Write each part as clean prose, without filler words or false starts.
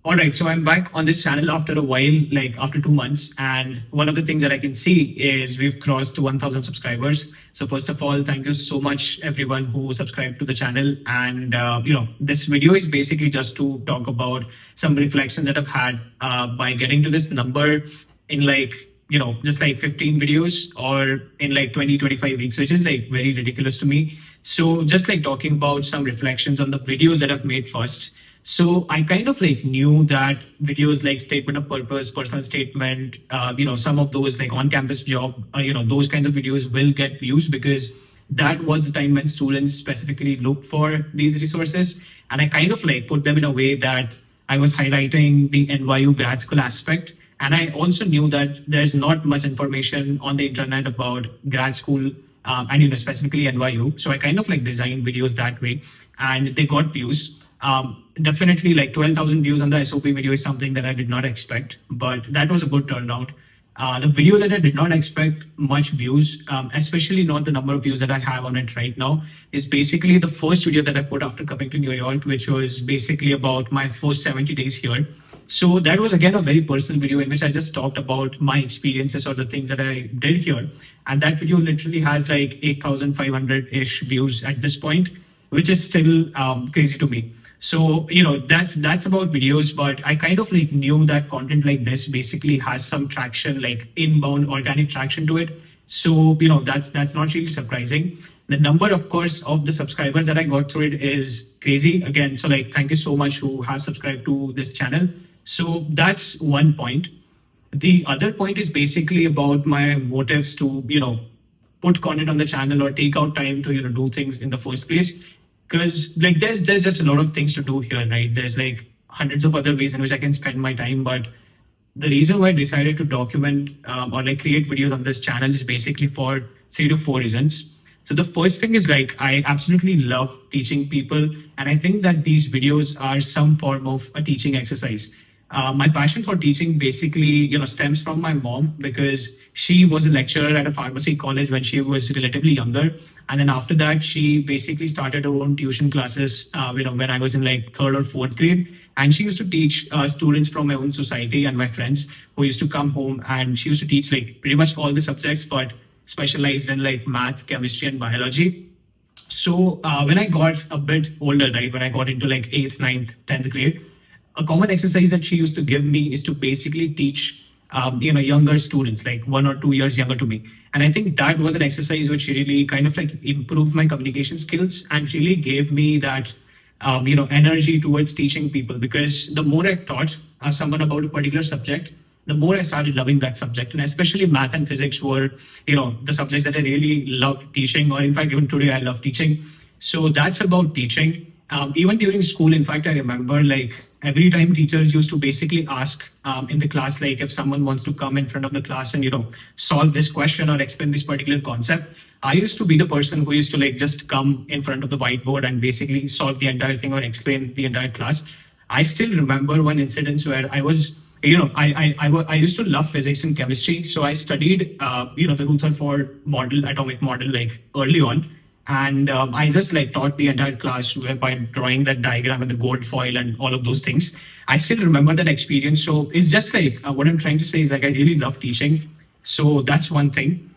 All right, so I'm back on this channel after a while, like after 2 months. And one of the things that I can see is we've crossed 1,000 subscribers. So first of all, thank you so much, everyone who subscribed to the channel. And this video is basically just to talk about some reflections that I've had by getting to this number in just like 15 videos or in like 20, 25 weeks, which is like very ridiculous to me. So just like talking about some reflections on the videos that I've made first. So I kind of like knew that videos like statement of purpose, personal statement, some of those like on-campus job, those kinds of videos will get views because that was the time when students specifically looked for these resources. And I kind of like put them in a way that I was highlighting the NYU grad school aspect. And I also knew that there's not much information on the internet about grad school and specifically NYU. So I kind of like designed videos that way and they got views. Definitely like 12,000 views on the SOP video is something that I did not expect, but that was a good turnout. The video that I did not expect much views, especially not the number of views that I have on it right now, is basically the first video that I put after coming to New York, which was basically about my first 70 days here. So that was again a very personal video in which I just talked about my experiences or the things that I did here. And that video literally has like 8,500-ish views at this point, which is still crazy to me. So, that's about videos, but I kind of like knew that content like this basically has some traction, like inbound organic traction to it. So, that's not really surprising. The number, of course, of the subscribers that I got through it is crazy again. So like, thank you so much who have subscribed to this channel. So that's one point. The other point is basically about my motives to, put content on the channel or take out time to, do things in the first place. Because like there's just a lot of things to do here, right? There's like hundreds of other ways in which I can spend my time. But the reason why I decided to document or like create videos on this channel is basically for 3 to 4 reasons. So the first thing is like, I absolutely love teaching people. And I think that these videos are some form of a teaching exercise. My passion for teaching basically, stems from my mom because she was a lecturer at a pharmacy college when she was relatively younger. And then after that, she basically started her own tuition classes, when I was in like 3rd or 4th grade. And she used to teach students from my own society and my friends who used to come home, and she used to teach like pretty much all the subjects, but specialized in like math, chemistry, and biology. So when I got a bit older, right, when I got into like 8th, 9th, 10th grade, a common exercise that she used to give me is to basically teach younger students, like 1 or 2 years younger to me. And I think that was an exercise which really kind of like improved my communication skills and really gave me that, energy towards teaching people. Because the more I taught someone about a particular subject, the more I started loving that subject. And especially math and physics were, the subjects that I really loved teaching, or in fact, even today I love teaching. So that's about teaching. Even during school, in fact, I remember like every time teachers used to basically ask in the class, like if someone wants to come in front of the class and, solve this question or explain this particular concept, I used to be the person who used to like just come in front of the whiteboard and basically solve the entire thing or explain the entire class. I still remember one incident where I was, I used to love physics and chemistry. So I studied, the Rutherford model, atomic model, like early on. And I just like taught the entire class by drawing that diagram and the gold foil and all of those things. I still remember that experience. So it's just like what I'm trying to say is like I really love teaching. So that's one thing.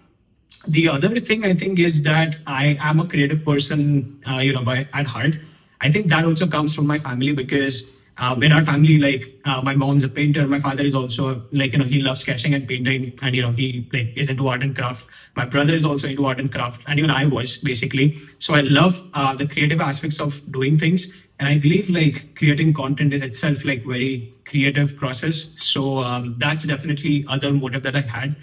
The other thing I think is that I am a creative person, at heart. I think that also comes from my family because in our family, like my mom's a painter. My father is also like, he loves sketching and painting, and, he like is into art and craft. My brother is also into art and craft, and even I was basically. So I love the creative aspects of doing things. And I believe like creating content is itself like very creative process. So that's definitely other motive that I had.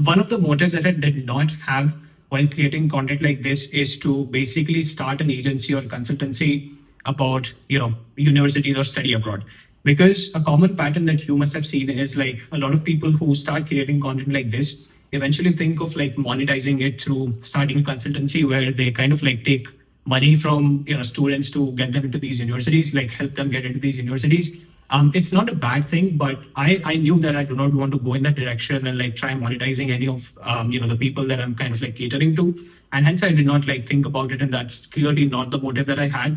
One of the motives that I did not have while creating content like this is to basically start an agency or consultancy about, universities or study abroad. Because a common pattern that you must have seen is like a lot of people who start creating content like this eventually think of like monetizing it through starting a consultancy where they kind of like take money from, students to get them into these universities, like help them get into these universities. It's not a bad thing, but I knew that I do not want to go in that direction and like try monetizing any of, the people that I'm kind of like catering to. And hence I did not like think about it. And that's clearly not the motive that I had.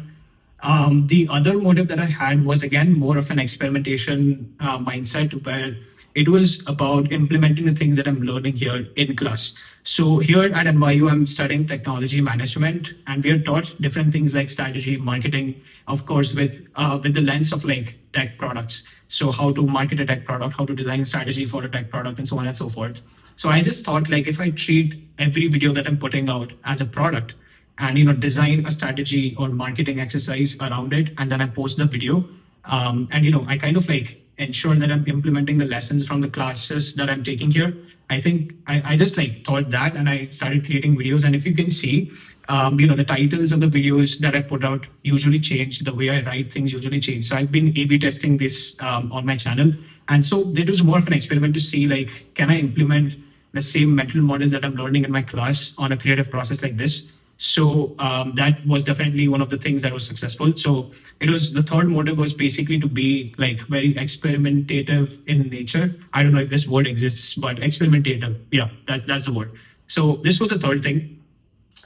The other motive that I had was again more of an experimentation mindset where it was about implementing the things that I'm learning here in class. So here at NYU, I'm studying technology management, and we are taught different things like strategy, marketing, of course, with the lens of like tech products. So how to market a tech product, how to design a strategy for a tech product, and so on and so forth. So I just thought like if I treat every video that I'm putting out as a product, and design a strategy or marketing exercise around it, and then I post the video, and I kind of like ensure that I'm implementing the lessons from the classes that I'm taking here. I think I just like thought that, and I started creating videos. And if you can see, the titles of the videos that I put out usually change. The way I write things usually change. So I've been A/B testing this on my channel, and so it was more of an experiment to see like, can I implement the same mental models that I'm learning in my class on a creative process like this? So that was definitely one of the things that was successful. So it was the third motive was basically to be like very experimentative in nature. I don't know if this word exists, but experimentative. Yeah, that's the word. So this was the third thing.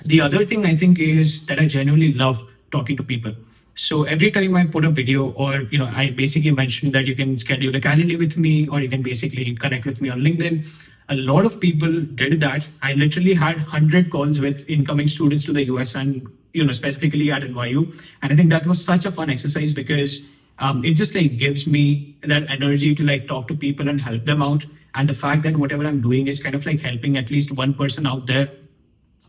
The other thing I think is that I genuinely love talking to people. So every time I put a video, or I basically mentioned that you can schedule a calendar with me, or you can basically connect with me on LinkedIn. A lot of people did that. I literally had 100 calls with incoming students to the US, and specifically at NYU. And I think that was such a fun exercise because it just like gives me that energy to like talk to people and help them out. And the fact that whatever I'm doing is kind of like helping at least one person out there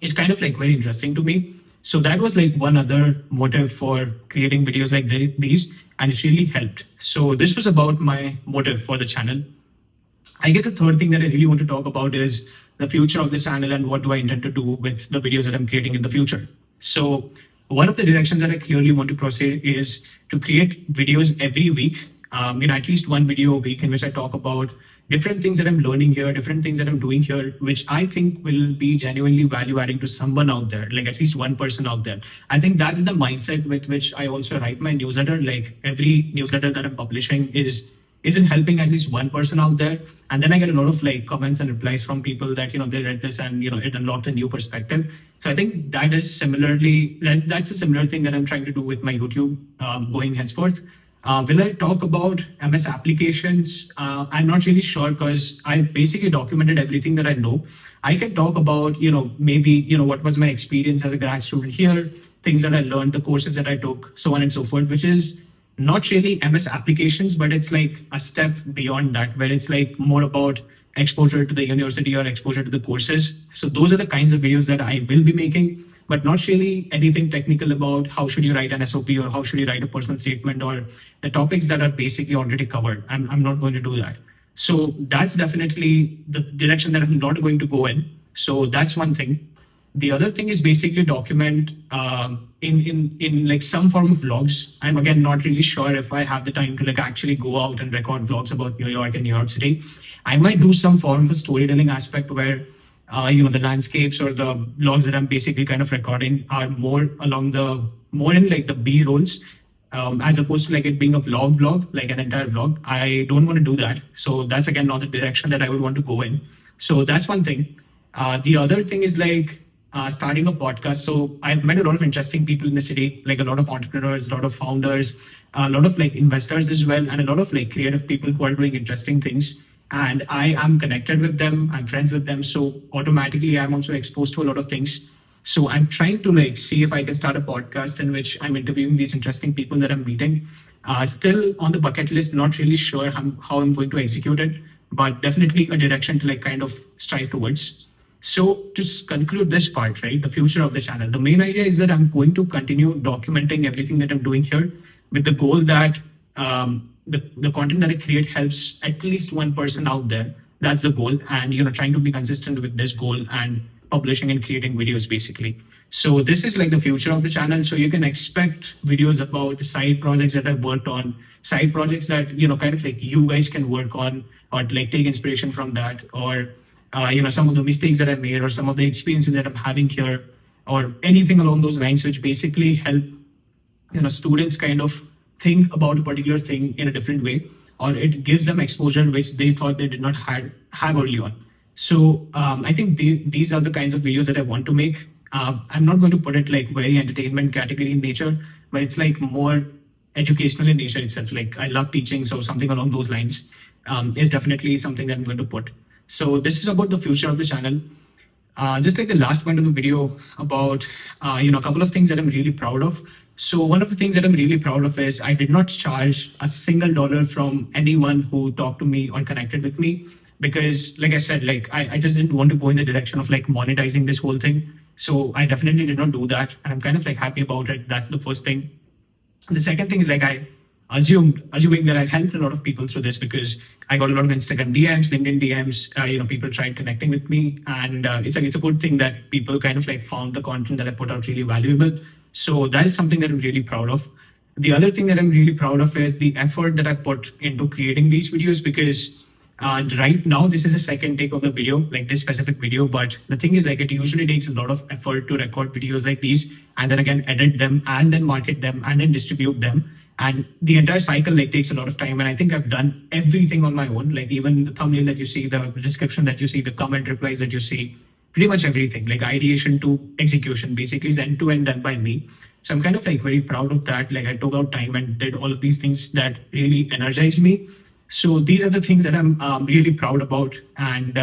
is kind of like very interesting to me. So that was like one other motive for creating videos like these, and it really helped. So this was about my motive for the channel. I guess the third thing that I really want to talk about is the future of the channel and what do I intend to do with the videos that I'm creating in the future. So one of the directions that I clearly want to proceed is to create videos every week, at least one video a week in which I talk about different things that I'm learning here, different things that I'm doing here, which I think will be genuinely value adding to someone out there, like at least one person out there. I think that's the mindset with which I also write my newsletter. Like every newsletter that I'm publishing isn't helping at least one person out there. And then I get a lot of like comments and replies from people that, they read this and, it unlocked a new perspective. So I think that's a similar thing that I'm trying to do with my YouTube going henceforth. Will I talk about MS applications? I'm not really sure because I've basically documented everything that I know. I can talk about, maybe, what was my experience as a grad student here, things that I learned, the courses that I took, so on and so forth, which is not really MS applications, but it's like a step beyond that, where it's like more about exposure to the university or exposure to the courses. So those are the kinds of videos that I will be making, but not really anything technical about how should you write an SOP or how should you write a personal statement or the topics that are basically already covered. I'm not going to do that. So that's definitely the direction that I'm not going to go in. So that's one thing. The other thing is basically document in like some form of vlogs. I'm again not really sure if I have the time to like actually go out and record vlogs about New York and New York City. I might do some form of a storytelling aspect where the landscapes or the vlogs that I'm basically kind of recording are more in like the B rolls, as opposed to like it being a vlog, like an entire vlog. I don't want to do that. So that's again not the direction that I would want to go in. So that's one thing. The other thing is like starting a podcast. So I've met a lot of interesting people in the city, like a lot of entrepreneurs, a lot of founders, a lot of like investors as well, and a lot of like creative people who are doing interesting things. And I am connected with them, I'm friends with them. So automatically I'm also exposed to a lot of things. So I'm trying to like see if I can start a podcast in which I'm interviewing these interesting people that I'm meeting. Still on the bucket list, not really sure how I'm going to execute it, but definitely a direction to like kind of strive towards. So to conclude this part, right, the future of the channel, the main idea is that I'm going to continue documenting everything that I'm doing here with the goal that the content that I create helps at least one person out there. That's the goal. And, trying to be consistent with this goal and publishing and creating videos basically. So this is like the future of the channel. So you can expect videos about the side projects that I've worked on, side projects that, kind of like you guys can work on or like take inspiration from that, or some of the mistakes that I made or some of the experiences that I'm having here or anything along those lines, which basically help, students kind of think about a particular thing in a different way, or it gives them exposure which they thought they did not have early on. So I think these are the kinds of videos that I want to make. I'm not going to put it like very entertainment category in nature. but it's like more educational in nature itself. Like I love teaching, so something along those lines is definitely something that I'm going to put. So this is about the future of the channel. Just like the last point of the video about a couple of things that I'm really proud of. So one of the things that I'm really proud of is I did not charge a single dollar from anyone who talked to me or connected with me, because like I said, like I just didn't want to go in the direction of like monetizing this whole thing. So I definitely did not do that, and I'm kind of like happy about it. That's the first thing. The second thing is like I assuming that I helped a lot of people through this, because I got a lot of Instagram DMs, LinkedIn DMs. People tried connecting with me, and it's a good thing that people kind of like found the content that I put out really valuable. So that is something that I'm really proud of. The other thing that I'm really proud of is the effort that I put into creating these videos, because right now this is a second take of the video, like this specific video. But the thing is, like, it usually takes a lot of effort to record videos like these, and then again edit them, and then market them, and then distribute them. And the entire cycle like takes a lot of time. And I think I've done everything on my own. Like even the thumbnail that you see, the description that you see, the comment replies that you see, pretty much everything, like ideation to execution, basically is end to end done by me. So I'm kind of like very proud of that. Like I took out time and did all of these things that really energized me. So these are the things that I'm really proud about. And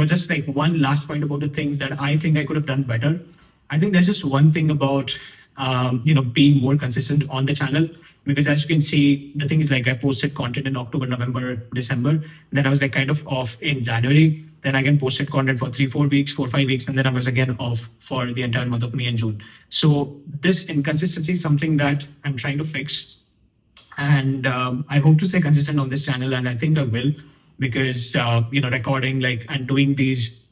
just like one last point about the things that I think I could have done better. I think there's just one thing about being more consistent on the channel, because as you can see, the thing is like I posted content in October, November, December. Then I was like kind of off in January. Then I again posted content for 3-4 weeks, 4-5 weeks, and then I was again off for the entire month of May and June. So this inconsistency is something that I'm trying to fix. And I hope to stay consistent on this channel, and I think I will, because recording like and doing these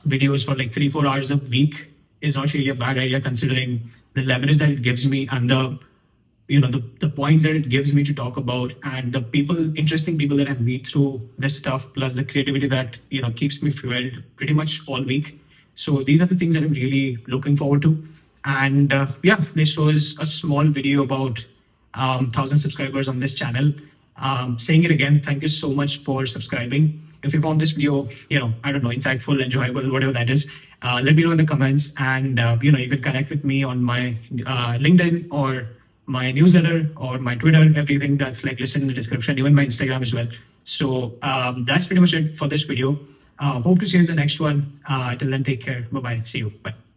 videos for like 3-4 hours a week is not really a bad idea, considering the leverage that it gives me, and the points that it gives me to talk about, and the interesting people that I meet through this stuff, plus the creativity that keeps me fueled pretty much all week. So these are the things that I'm really looking forward to. And this was a small video about 1,000 subscribers on this channel. Saying it again, thank you so much for subscribing. If you found this video, insightful, enjoyable, whatever that is, let me know in the comments. And you can connect with me on my LinkedIn or my newsletter or my Twitter, everything that's like listed in the description, even my Instagram as well. So that's pretty much it for this video. Hope to see you in the next one. Till then, take care. Bye-bye. See you. Bye.